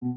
Hey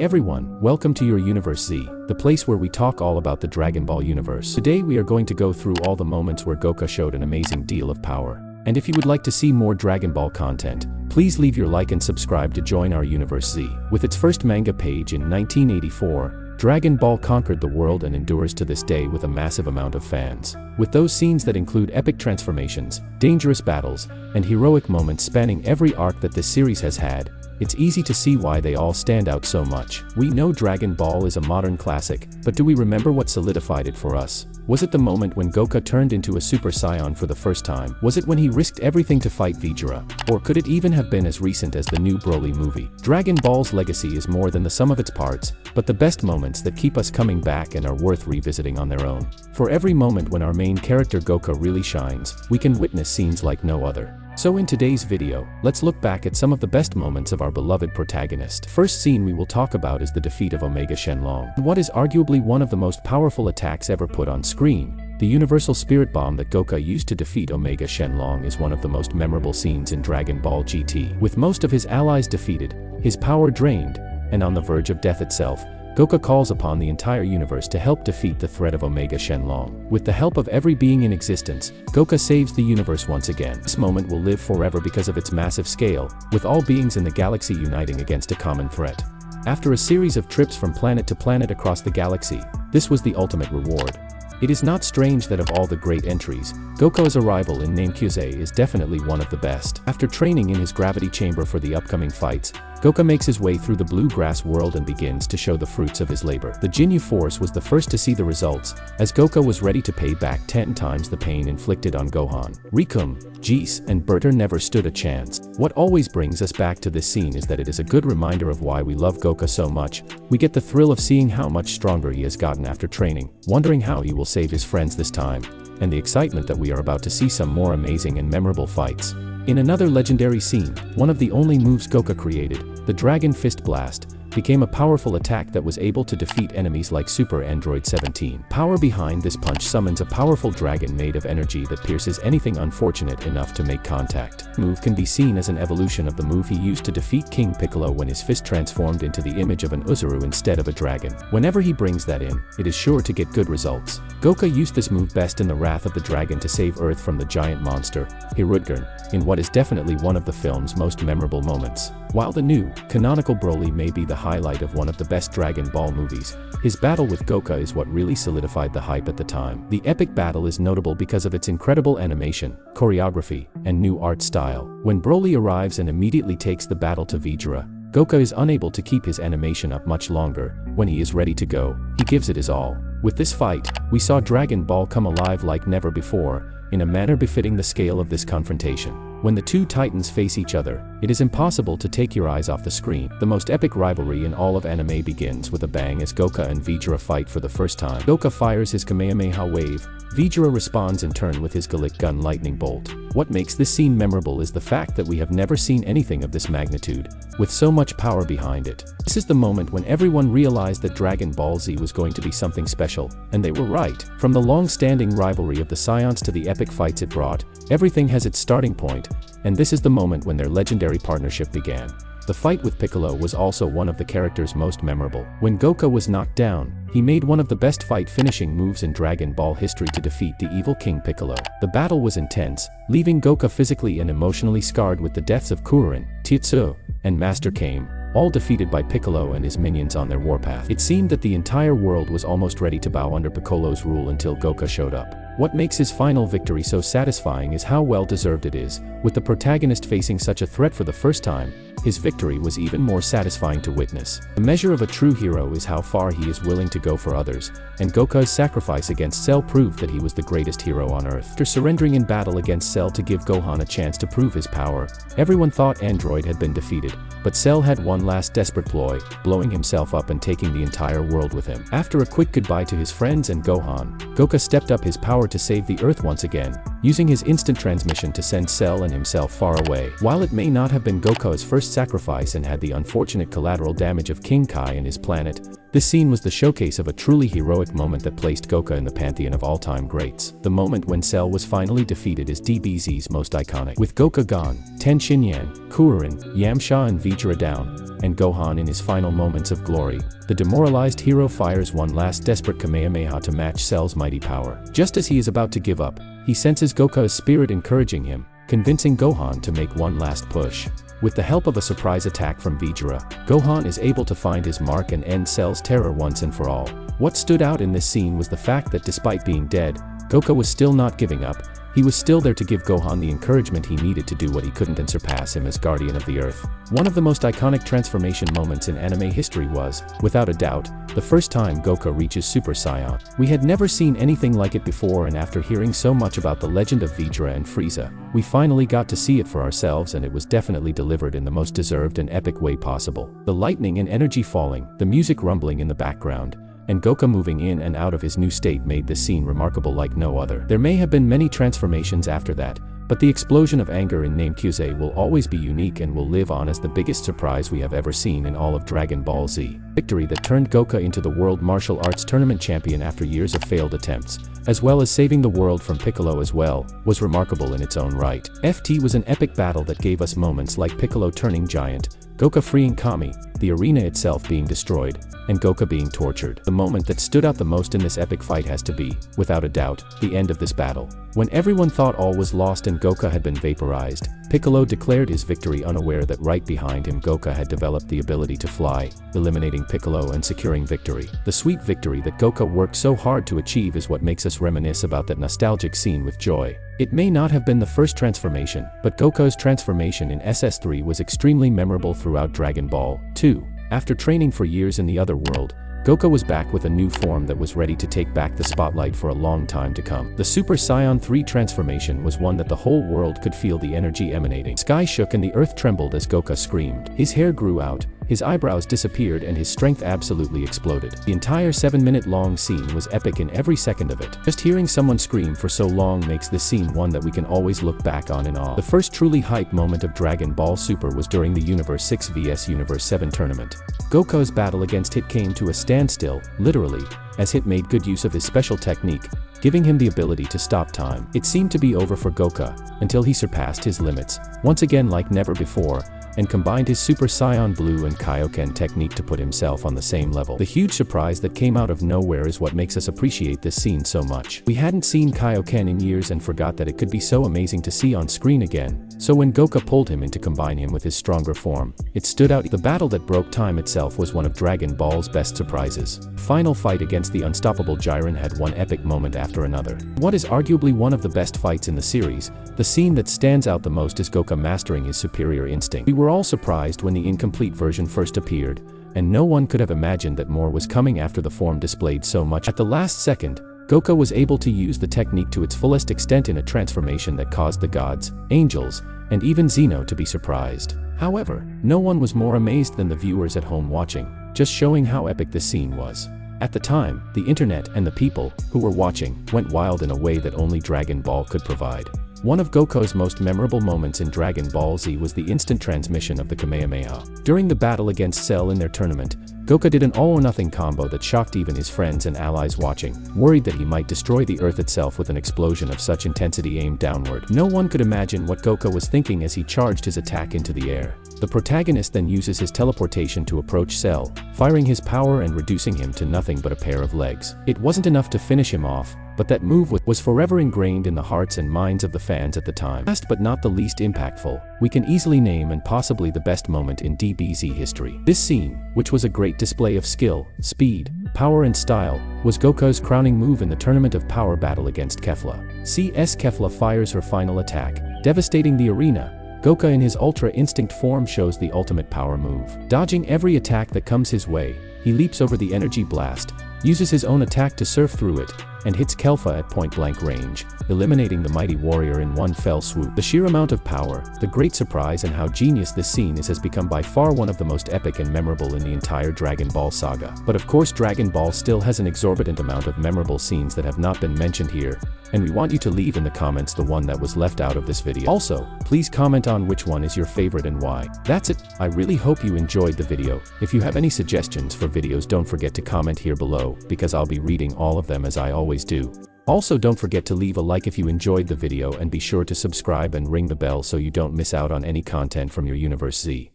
everyone, welcome to your Universe Z, the place where we talk all about the Dragon Ball universe. Today we are going to go through all the moments where Goku showed an amazing deal of power. And if you would like to see more Dragon Ball content, please leave your like and subscribe to join our Universe Z. With its first manga page in 1984, Dragon Ball conquered the world and endures to this day with a massive amount of fans. With those scenes that include epic transformations, dangerous battles, and heroic moments spanning every arc that this series has had, it's easy to see why they all stand out so much. We know Dragon Ball is a modern classic, but do we remember what solidified it for us? Was it the moment when Goku turned into a Super Saiyan for the first time? Was it when he risked everything to fight Vegeta? Or could it even have been as recent as the new Broly movie? Dragon Ball's legacy is more than the sum of its parts, but the best moments that keep us coming back and are worth revisiting on their own. For every moment when our main character Goku really shines, we can witness scenes like no other. So in today's video, let's look back at some of the best moments of our beloved protagonist. First scene we will talk about is the defeat of Omega Shenlong. What is arguably one of the most powerful attacks ever put on screen, the Universal Spirit Bomb that Goku used to defeat Omega Shenlong is one of the most memorable scenes in Dragon Ball GT. With most of his allies defeated, his power drained, and on the verge of death itself, Goku calls upon the entire universe to help defeat the threat of Omega Shenlong. With the help of every being in existence, Goku saves the universe once again. This moment will live forever because of its massive scale, with all beings in the galaxy uniting against a common threat. After a series of trips from planet to planet across the galaxy, this was the ultimate reward. It is not strange that of all the great entries, Goku's arrival in Namekusei is definitely one of the best. After training in his gravity chamber for the upcoming fights, Goku makes his way through the blue grass world and begins to show the fruits of his labor. The Ginyu Force was the first to see the results, as Goku was ready to pay back 10 times the pain inflicted on Gohan. Rikum, Jis, and Berter never stood a chance. What always brings us back to this scene is that it is a good reminder of why we love Goku so much. We get the thrill of seeing how much stronger he has gotten after training, wondering how he will save his friends this time, and the excitement that we are about to see some more amazing and memorable fights. In another legendary scene, one of the only moves Goku created, the Dragon Fist Blast, became a powerful attack that was able to defeat enemies like Super Android 17. Power behind this punch summons a powerful dragon made of energy that pierces anything unfortunate enough to make contact. The move can be seen as an evolution of the move he used to defeat King Piccolo when his fist transformed into the image of an Uzuru instead of a dragon. Whenever he brings that in, it is sure to get good results. Goku used this move best in the Wrath of the Dragon to save Earth from the giant monster, Hirudgurn, in what is definitely one of the film's most memorable moments. While the new, canonical Broly may be the highlight of one of the best Dragon Ball movies, his battle with Goku is what really solidified the hype at the time. The epic battle is notable because of its incredible animation, choreography, and new art style. When Broly arrives and immediately takes the battle to Vegeta, Goku is unable to keep his animation up much longer. When he is ready to go, he gives it his all. With this fight, we saw Dragon Ball come alive like never before, in a manner befitting the scale of this confrontation. When the two titans face each other, it is impossible to take your eyes off the screen. The most epic rivalry in all of anime begins with a bang as Goku and Vegeta fight for the first time. Goku fires his Kamehameha wave, Vegeta responds in turn with his Gallic Gun lightning bolt. What makes this scene memorable is the fact that we have never seen anything of this magnitude, with so much power behind it. This is the moment when everyone realized that Dragon Ball Z was going to be something special, and they were right. From the long-standing rivalry of the Saiyans to the epic fights it brought, everything has its starting point, and this is the moment when their legendary partnership began. The fight with Piccolo was also one of the character's most memorable. When Goku was knocked down, he made one of the best fight finishing moves in Dragon Ball history to defeat the evil King Piccolo. The battle was intense, leaving Goku physically and emotionally scarred with the deaths of Kuririn, Tetsuo, and Master Kame, all defeated by Piccolo and his minions on their warpath. It seemed that the entire world was almost ready to bow under Piccolo's rule until Goku showed up. What makes his final victory so satisfying is how well deserved it is. With the protagonist facing such a threat for the first time, his victory was even more satisfying to witness. The measure of a true hero is how far he is willing to go for others, and Goku's sacrifice against Cell proved that he was the greatest hero on Earth. After surrendering in battle against Cell to give Gohan a chance to prove his power, everyone thought Android had been defeated, but Cell had one last desperate ploy, blowing himself up and taking the entire world with him. After a quick goodbye to his friends and Gohan, Goku stepped up his power to save the Earth once again, using his instant transmission to send Cell and himself far away. While it may not have been Goku's first sacrifice and had the unfortunate collateral damage of King Kai and his planet, This scene was the showcase of a truly heroic moment that placed Goku in the pantheon of all-time greats. The moment when Cell was finally defeated is DBZ's most iconic. With Goku gone, Ten Shinyan, Kuririn, Yamcha and Vegeta down, and Gohan in his final moments of glory, the demoralized hero fires one last desperate Kamehameha to match Cell's mighty power. Just as he is about to give up, he senses Goku's spirit encouraging him, convincing Gohan to make one last push. With the help of a surprise attack from Vegeta, Gohan is able to find his mark and end Cell's terror once and for all. What stood out in this scene was the fact that despite being dead, Goku was still not giving up. He was still there to give Gohan the encouragement he needed to do what he couldn't and surpass him as Guardian of the Earth. One of the most iconic transformation moments in anime history was, without a doubt, the first time Goku reaches Super Saiyan. We had never seen anything like it before, and after hearing so much about the legend of Vegeta and Frieza, we finally got to see it for ourselves, and it was definitely delivered in the most deserved and epic way possible. The lightning and energy falling, the music rumbling in the background, and Goku moving in and out of his new state made this scene remarkable like no other. There may have been many transformations after that, but the explosion of anger in Namekusei will always be unique and will live on as the biggest surprise we have ever seen in all of Dragon Ball Z. Victory that turned Goku into the World Martial Arts Tournament champion after years of failed attempts, as well as saving the world from Piccolo as well, was remarkable in its own right. FT was an epic battle that gave us moments like Piccolo turning giant, Goku freeing Kami, the arena itself being destroyed, and Goku being tortured. The moment that stood out the most in this epic fight has to be, without a doubt, the end of this battle. When everyone thought all was lost and Goku had been vaporized, Piccolo declared his victory, unaware that right behind him Goku had developed the ability to fly, eliminating Piccolo and securing victory. The sweet victory that Goku worked so hard to achieve is what makes us reminisce about that nostalgic scene with joy. It may not have been the first transformation, but Goku's transformation in SS3 was extremely memorable throughout Dragon Ball 2. After training for years in the other world, Goku was back with a new form that was ready to take back the spotlight for a long time to come. The Super Saiyan 3 transformation was one that the whole world could feel the energy emanating. Sky shook and the earth trembled as Goku screamed. His hair grew out, his eyebrows disappeared, and his strength absolutely exploded. The entire 7-minute long scene was epic in every second of it. Just hearing someone scream for so long makes this scene one that we can always look back on in awe. The first truly hype moment of Dragon Ball Super was during the Universe 6 vs Universe 7 tournament. Goku's battle against Hit came to a standstill, literally, as Hit made good use of his special technique, giving him the ability to stop time. It seemed to be over for Goku, until he surpassed his limits, once again like never before, and combined his Super Saiyan Blue and Kaioken technique to put himself on the same level. The huge surprise that came out of nowhere is what makes us appreciate this scene so much. We hadn't seen Kaioken in years and forgot that it could be so amazing to see on screen again, so when Goku pulled him in to combine him with his stronger form, it stood out. The battle that broke time itself was one of Dragon Ball's best surprises. Final fight against the unstoppable Jiren had one epic moment after another. What is arguably one of the best fights in the series, the scene that stands out the most is Goku mastering his superior instinct. We were all surprised when the incomplete version first appeared, and no one could have imagined that more was coming after the form displayed so much. At the last second, Goku was able to use the technique to its fullest extent in a transformation that caused the gods, angels, and even Zeno to be surprised. However, no one was more amazed than the viewers at home watching, just showing how epic this scene was. At the time, the internet and the people who were watching went wild in a way that only Dragon Ball could provide. One of Goku's most memorable moments in Dragon Ball Z was the instant transmission of the Kamehameha. During the battle against Cell in their tournament, Goku did an all-or-nothing combo that shocked even his friends and allies watching, worried that he might destroy the Earth itself with an explosion of such intensity aimed downward. No one could imagine what Goku was thinking as he charged his attack into the air. The protagonist then uses his teleportation to approach Cell, firing his power and reducing him to nothing but a pair of legs. It wasn't enough to finish him off, but that move was forever ingrained in the hearts and minds of the fans at the time. Last but not the least impactful, we can easily name and possibly the best moment in DBZ history. This scene, which was a great display of skill, speed, power and style, was Goku's crowning move in the Tournament of Power battle against Kefla. CS Kefla fires her final attack, devastating the arena. Goku in his Ultra Instinct form shows the ultimate power move. Dodging every attack that comes his way, he leaps over the energy blast, uses his own attack to surf through it, and hits Kelpha at point-blank range, eliminating the mighty warrior in one fell swoop. The sheer amount of power, the great surprise, and how genius this scene is has become by far one of the most epic and memorable in the entire Dragon Ball saga. But of course, Dragon Ball still has an exorbitant amount of memorable scenes that have not been mentioned here, and we want you to leave in the comments the one that was left out of this video. Also, please comment on which one is your favorite and why. That's it. I really hope you enjoyed the video. If you have any suggestions for videos, don't forget to comment here below, because I'll be reading all of them as I always do. Also, don't forget to leave a like if you enjoyed the video, and be sure to subscribe and ring the bell so you don't miss out on any content from your Universe Z.